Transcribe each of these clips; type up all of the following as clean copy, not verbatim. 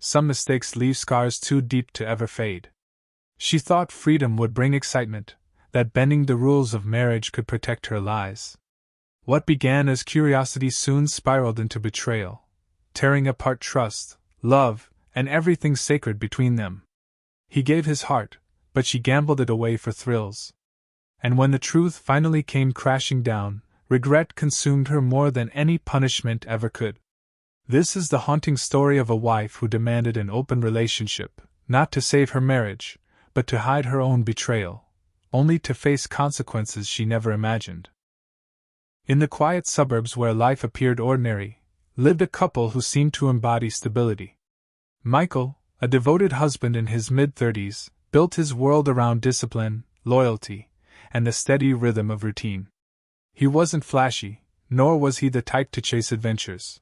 some mistakes leave scars too deep to ever fade. She thought freedom would bring excitement, that bending the rules of marriage could protect her lies. What began as curiosity soon spiraled into betrayal, tearing apart trust, love, and everything sacred between them. He gave his heart, but she gambled it away for thrills. And when the truth finally came crashing down, regret consumed her more than any punishment ever could. This is the haunting story of a wife who demanded an open relationship, not to save her marriage, but to hide her own betrayal, only to face consequences she never imagined. In the quiet suburbs where life appeared ordinary, lived a couple who seemed to embody stability. Michael, a devoted husband in his mid-30s, built his world around discipline, loyalty, and the steady rhythm of routine. He wasn't flashy, nor was he the type to chase adventures.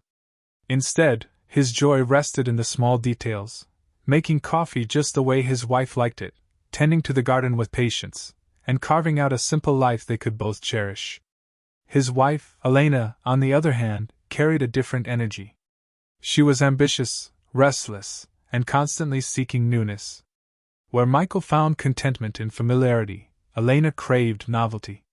Instead, his joy rested in the small details, making coffee just the way his wife liked it, tending to the garden with patience, and carving out a simple life they could both cherish. His wife, Elena, on the other hand, carried a different energy. She was ambitious, restless, and constantly seeking newness. Where Michael found contentment in familiarity, Elena craved novelty.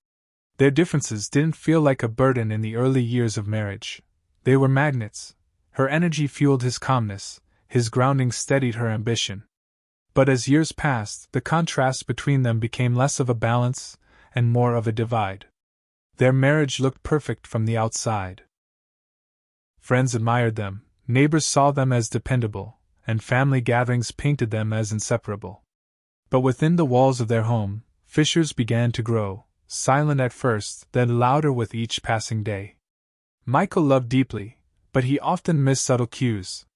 Their differences didn't feel like a burden in the early years of marriage. They were magnets. Her energy fueled his calmness, his grounding steadied her ambition. But as years passed, the contrast between them became less of a balance and more of a divide. Their marriage looked perfect from the outside. Friends admired them, neighbors saw them as dependable, and family gatherings painted them as inseparable. But within the walls of their home, fissures began to grow, silent at first, then louder with each passing day. Michael loved deeply, but he often missed subtle cues.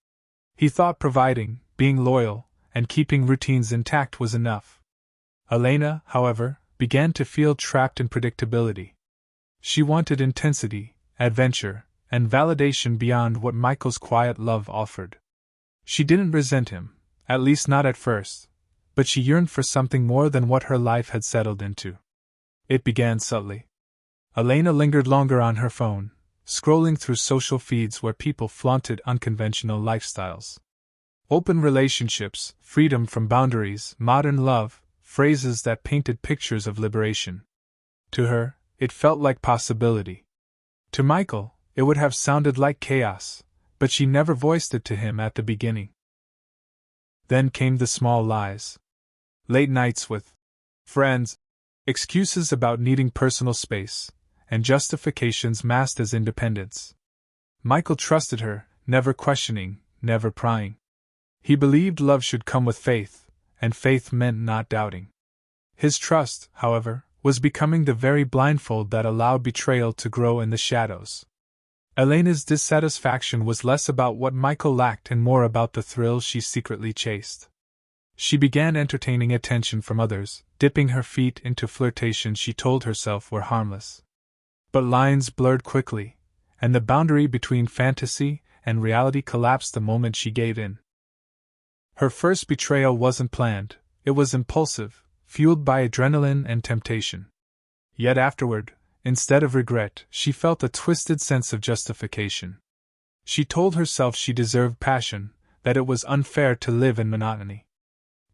He thought providing, being loyal, and keeping routines intact was enough. Elena, however, began to feel trapped in predictability. She wanted intensity, adventure, and validation beyond what Michael's quiet love offered. She didn't resent him, at least not at first, but she yearned for something more than what her life had settled into. It began subtly. Elena lingered longer on her phone, scrolling through social feeds where people flaunted unconventional lifestyles. Open relationships, freedom from boundaries, modern love, phrases that painted pictures of liberation. To her, it felt like possibility. To Michael, it would have sounded like chaos, but she never voiced it to him at the beginning. Then came the small lies. Late nights with friends, excuses about needing personal space, and justifications masked as independence. Michael trusted her, never questioning, never prying. He believed love should come with faith, and faith meant not doubting. His trust, however, was becoming the very blindfold that allowed betrayal to grow in the shadows. Elena's dissatisfaction was less about what Michael lacked and more about the thrills she secretly chased. She began entertaining attention from others, dipping her feet into flirtations she told herself were harmless. But lines blurred quickly, and the boundary between fantasy and reality collapsed the moment she gave in. Her first betrayal wasn't planned, it was impulsive, fueled by adrenaline and temptation. Yet afterward, instead of regret, she felt a twisted sense of justification. She told herself she deserved passion, that it was unfair to live in monotony.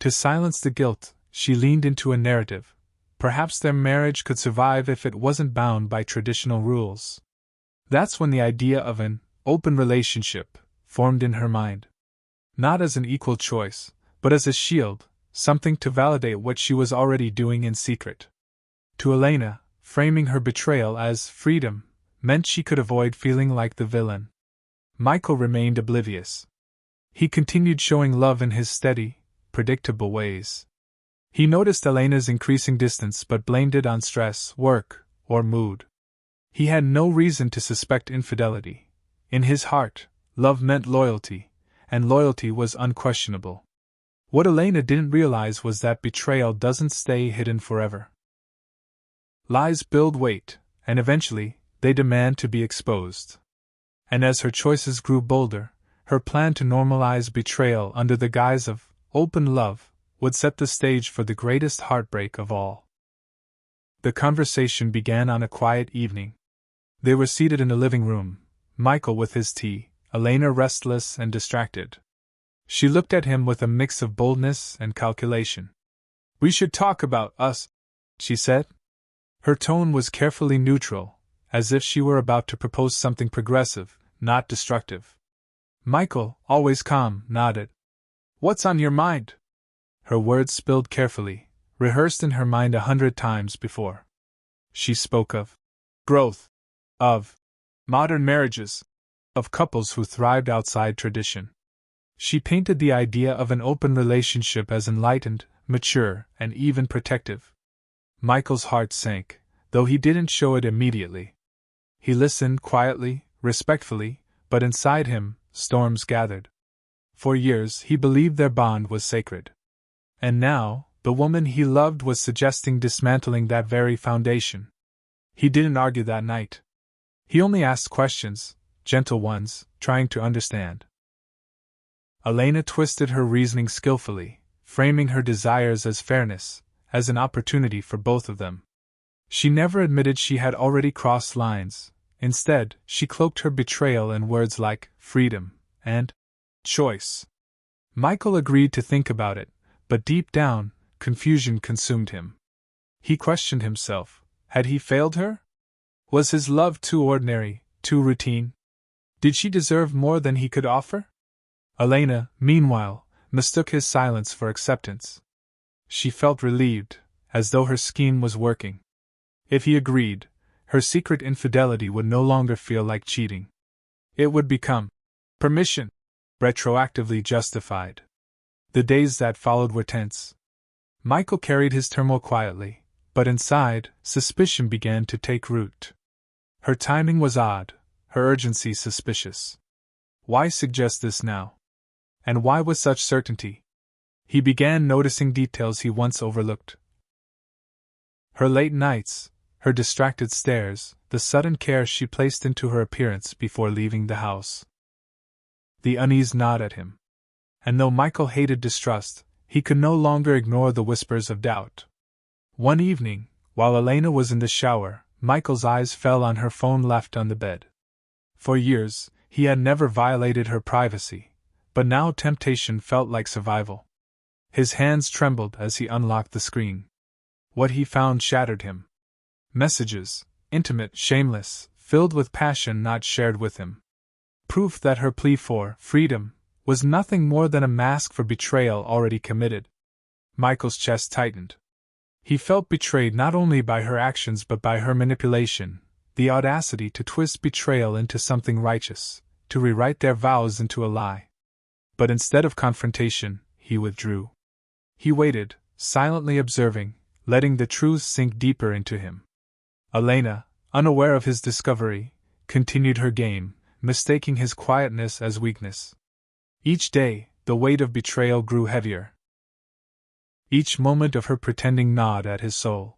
To silence the guilt, she leaned into a narrative. Perhaps their marriage could survive if it wasn't bound by traditional rules. That's when the idea of an open relationship formed in her mind. Not as an equal choice, but as a shield, something to validate what she was already doing in secret. To Elena, framing her betrayal as freedom meant she could avoid feeling like the villain. Michael remained oblivious. He continued showing love in his steady, predictable ways. He noticed Elena's increasing distance but blamed it on stress, work, or mood. He had no reason to suspect infidelity. In his heart, love meant loyalty, and loyalty was unquestionable. What Elena didn't realize was that betrayal doesn't stay hidden forever. Lies build weight, and eventually, they demand to be exposed. And as her choices grew bolder, her plan to normalize betrayal under the guise of open love would set the stage for the greatest heartbreak of all. The conversation began on a quiet evening. They were seated in the living room, Michael with his tea, Elena restless and distracted. She looked at him with a mix of boldness and calculation. "We should talk about us," she said. Her tone was carefully neutral, as if she were about to propose something progressive, not destructive. Michael, always calm, nodded. "What's on your mind?" Her words spilled carefully, rehearsed in her mind 100 times before. She spoke of growth, of modern marriages, of couples who thrived outside tradition. She painted the idea of an open relationship as enlightened, mature, and even protective. Michael's heart sank, though he didn't show it immediately. He listened quietly, respectfully, but inside him, storms gathered. For years he believed their bond was sacred. And now, the woman he loved was suggesting dismantling that very foundation. He didn't argue that night. He only asked questions, gentle ones, trying to understand. Elena twisted her reasoning skillfully, framing her desires as fairness, as an opportunity for both of them. She never admitted she had already crossed lines. Instead, she cloaked her betrayal in words like freedom and choice. Michael agreed to think about it, but deep down, confusion consumed him. He questioned himself. Had he failed her? Was his love too ordinary, too routine? Did she deserve more than he could offer? Elena, meanwhile, mistook his silence for acceptance. She felt relieved, as though her scheme was working. If he agreed, her secret infidelity would no longer feel like cheating. It would become permission, retroactively justified. The days that followed were tense. Michael carried his turmoil quietly, but inside, suspicion began to take root. Her timing was odd, her urgency suspicious. Why suggest this now? And why with such certainty? He began noticing details he once overlooked. Her late nights, her distracted stares, the sudden care she placed into her appearance before leaving the house. The unease gnawed at him. And though Michael hated distrust, he could no longer ignore the whispers of doubt. One evening, while Elena was in the shower, Michael's eyes fell on her phone left on the bed. For years, he had never violated her privacy, but now temptation felt like survival. His hands trembled as he unlocked the screen. What he found shattered him. Messages, intimate, shameless, filled with passion not shared with him. Proof that her plea for freedom was nothing more than a mask for betrayal already committed. Michael's chest tightened. He felt betrayed not only by her actions but by her manipulation, the audacity to twist betrayal into something righteous, to rewrite their vows into a lie. But instead of confrontation, he withdrew. He waited, silently observing, letting the truth sink deeper into him. Elena, unaware of his discovery, continued her game, mistaking his quietness as weakness. Each day, the weight of betrayal grew heavier. Each moment of her pretending gnawed at his soul.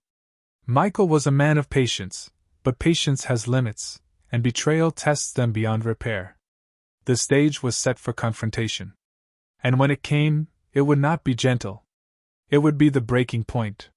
Michael was a man of patience, but patience has limits, and betrayal tests them beyond repair. The stage was set for confrontation. And when it came, it would not be gentle. It would be the breaking point.